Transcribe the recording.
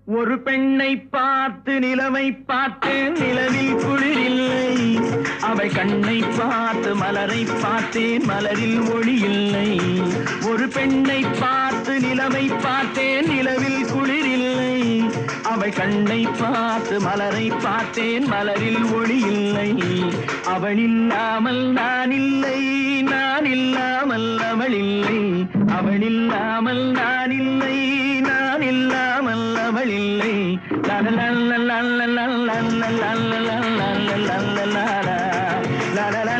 ஒரு பெண்ணை பார்த்து நிலவை பார்த்தேன், நிலவில் குளிரில்லை. அவள் கண்ணை பார்த்து மலரை பார்த்தேன், மலரில் ஒளி இல்லை. ஒரு பெண்ணை பார்த்து நிலவை பார்த்தேன், நிலவில் குளிரில்லை. அவள் கண்ணை பார்த்து மலரை பார்த்தேன், மலரில் ஒளி இல்லை. அவள் இல்லாமல் நான் இல்லை, நான் இல்லாமல் அவள் இல்லை. அவள் இல்லாமல் நான் இல்லை, நான் இல்லாமல் அவள் இல்லை. லா லா லா லா லா லா லா லா லா லா லா லா லா லா லா லா.